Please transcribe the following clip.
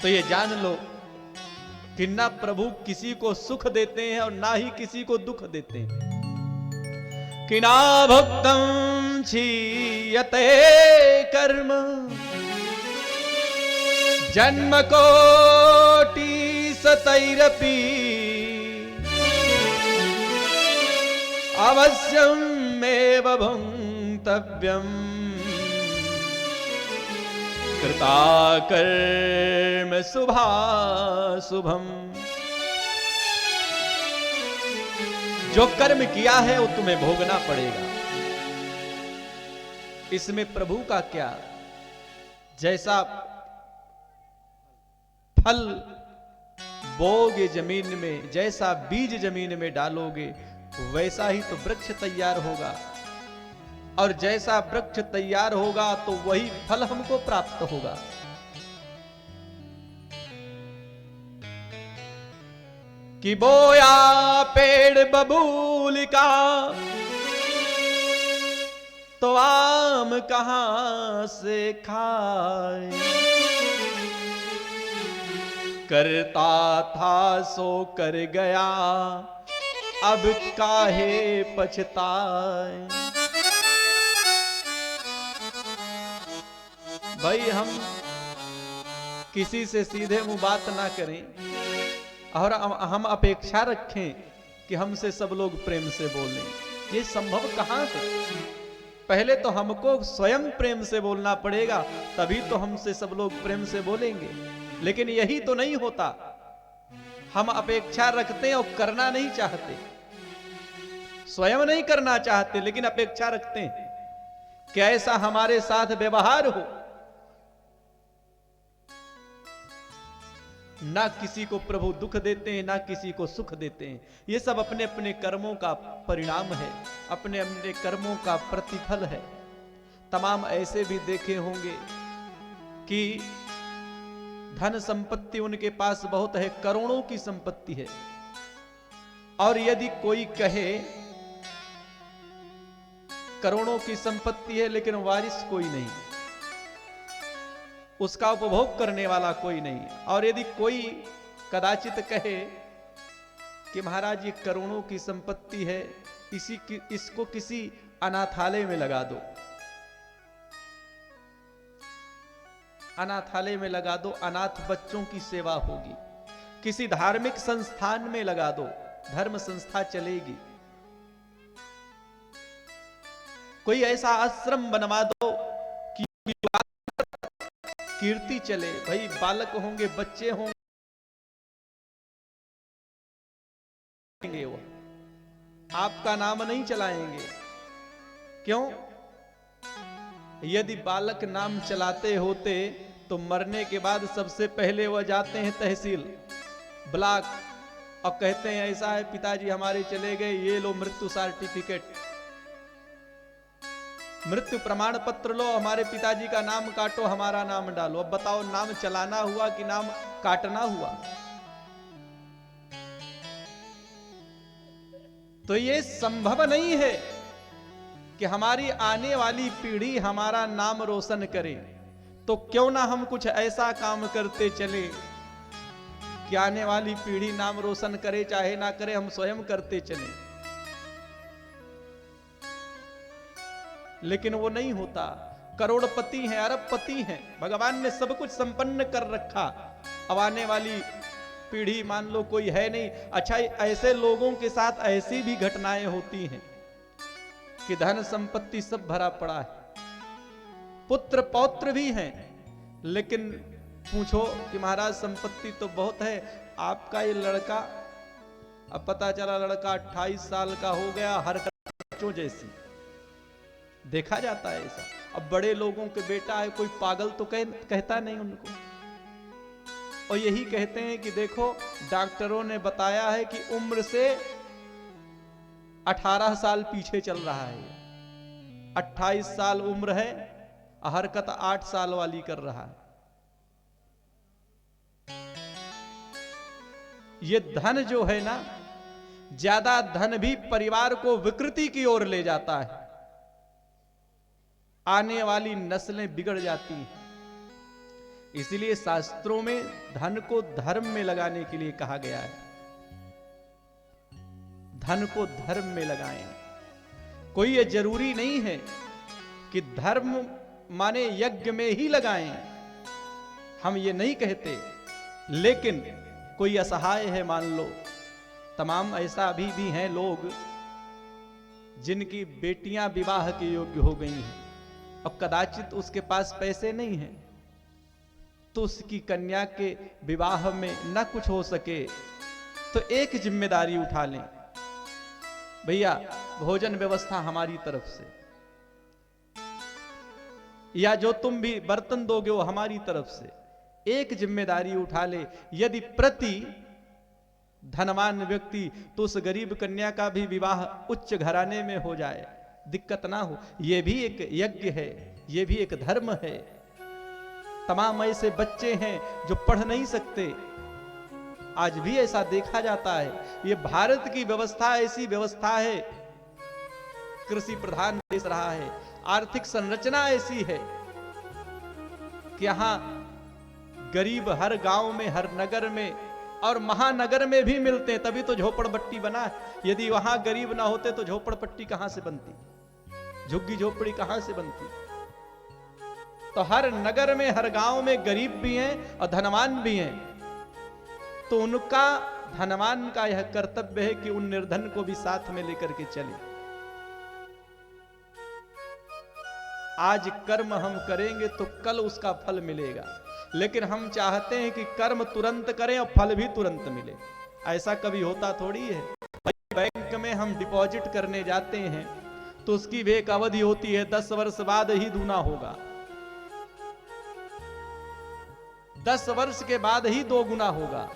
तो ये जान लो कि ना प्रभु किसी को सुख देते हैं और ना ही किसी को दुख देते हैं। कि ना भुक्तम क्षीयते कर्म जन्म कोटि सतैरपि अवश्यमेव भुंक्तव्यम् कृता कर्म शुभाशुभम। जो कर्म किया है वो तुम्हें भोगना पड़ेगा। इसमें प्रभु का क्या, जैसा फल बोगे जमीन में, जैसा बीज जमीन में डालोगे वैसा ही तो वृक्ष तैयार होगा, और जैसा वृक्ष तैयार होगा तो वही फल हमको प्राप्त होगा। कि बोया पेड़ बबूल का तो आम कहां से खाए, करता था सो कर गया अब काहे पछताए। भाई हम किसी से सीधे मुंह बात ना करें और हम अपेक्षा रखें कि हमसे सब लोग प्रेम से बोलें, ये संभव कहां है? पहले तो हमको स्वयं प्रेम से बोलना पड़ेगा, तभी तो हमसे सब लोग प्रेम से बोलेंगे। लेकिन यही तो नहीं होता। हम अपेक्षा रखते हैं और करना नहीं चाहते, स्वयं नहीं करना चाहते लेकिन अपेक्षा रखते हैं कि ऐसा हमारे साथ व्यवहार हो। ना किसी को प्रभु दुख देते हैं, ना किसी को सुख देते हैं। ये सब अपने अपने कर्मों का परिणाम है, अपने अपने कर्मों का प्रतिफल है। तमाम ऐसे भी देखे होंगे कि धन संपत्ति उनके पास बहुत है, करोड़ों की संपत्ति है, और यदि कोई कहे करोड़ों की संपत्ति है लेकिन वारिस कोई नहीं, उसका उपभोग करने वाला कोई नहीं, और यदि कोई कदाचित कहे कि महाराज ये करोड़ों की संपत्ति है, इसको किसी अनाथालय में लगा दो, अनाथालय में लगा दो, अनाथ बच्चों की सेवा होगी, किसी धार्मिक संस्थान में लगा दो, धर्म संस्था चलेगी, कोई ऐसा आश्रम बनवा दो कि कीर्ति चले। भाई बालक होंगे, बच्चे होंगे, वो आपका नाम नहीं चलाएंगे। क्यों? यदि बालक नाम चलाते होते तो मरने के बाद सबसे पहले वह जाते हैं तहसील ब्लॉक और कहते हैं ऐसा है पिताजी हमारे चले गए, ये लो मृत्यु सर्टिफिकेट, मृत्यु प्रमाण पत्र लो, हमारे पिताजी का नाम काटो, हमारा नाम डालो। अब बताओ नाम चलाना हुआ कि नाम काटना हुआ? तो ये संभव नहीं है कि हमारी आने वाली पीढ़ी हमारा नाम रोशन करे। तो क्यों ना हम कुछ ऐसा काम करते चले कि आने वाली पीढ़ी नाम रोशन करे, चाहे ना करे हम स्वयं करते चले। लेकिन वो नहीं होता। करोड़पति हैं, अरबपति हैं, भगवान ने सब कुछ संपन्न कर रखा, अब आने वाली पीढ़ी मान लो कोई है नहीं। अच्छा, ऐसे लोगों के साथ ऐसी भी घटनाएं होती हैं कि धन संपत्ति सब भरा पड़ा है, पुत्र पौत्र भी हैं, लेकिन पूछो कि महाराज संपत्ति तो बहुत है, आपका ये लड़का, अब पता चला लड़का 28 साल का हो गया, हरकत बच्चों जैसी। देखा जाता है ऐसा। अब बड़े लोगों के बेटा है, कोई पागल तो कहता नहीं उनको, और यही कहते हैं कि देखो डॉक्टरों ने बताया है कि उम्र से 18 साल पीछे चल रहा है, 28 साल उम्र है, हरकत 8 साल वाली कर रहा है। ये धन जो है ना, ज्यादा धन भी परिवार को विकृति की ओर ले जाता है, आने वाली नस्लें बिगड़ जाती हैं। इसलिए शास्त्रों में धन को धर्म में लगाने के लिए कहा गया है। धन को धर्म में लगाएं। कोई ये जरूरी नहीं है कि धर्म माने यज्ञ में ही लगाएं, हम ये नहीं कहते। लेकिन कोई असहाय है, मान लो, तमाम ऐसा अभी भी हैं लोग जिनकी बेटियां विवाह के योग्य हो गई हैं और कदाचित उसके पास पैसे नहीं हैं, तो उसकी कन्या के विवाह में न कुछ हो सके तो एक जिम्मेदारी उठा लें, भैया भोजन व्यवस्था हमारी तरफ से, या जो तुम भी बर्तन दोगे वो हमारी तरफ से। एक जिम्मेदारी उठा ले। यदि प्रति धनवान व्यक्ति तो उस गरीब कन्या का भी विवाह उच्च घराने में हो जाए, दिक्कत ना हो। यह भी एक यज्ञ है, यह भी एक धर्म है। तमाम ऐसे बच्चे हैं जो पढ़ नहीं सकते, आज भी ऐसा देखा जाता है। ये भारत की व्यवस्था ऐसी व्यवस्था है, कृषि प्रधान देश रहा है, आर्थिक संरचना ऐसी है कि यहां गरीब हर गांव में, हर नगर में और महानगर में भी मिलते हैं, तभी तो झोपड़पट्टी बना है। यदि वहां गरीब ना होते तो झोपड़पट्टी कहां से बनती, झुग्गी झोपड़ी कहां से बनती। तो हर नगर में, हर गांव में गरीब भी हैं और धनवान भी हैं, तो उनका, धनवान का यह कर्तव्य है कि उन निर्धन को भी साथ में लेकर के चले। आज कर्म हम करेंगे तो कल उसका फल मिलेगा, लेकिन हम चाहते हैं कि कर्म तुरंत करें और फल भी तुरंत मिले। ऐसा कभी होता थोड़ी है। बैंक में हम डिपॉजिट करने जाते हैं तो उसकी भी एक अवधि होती है, 10 वर्ष बाद ही दूना होगा, 10 वर्ष के बाद ही 2 गुना होगा।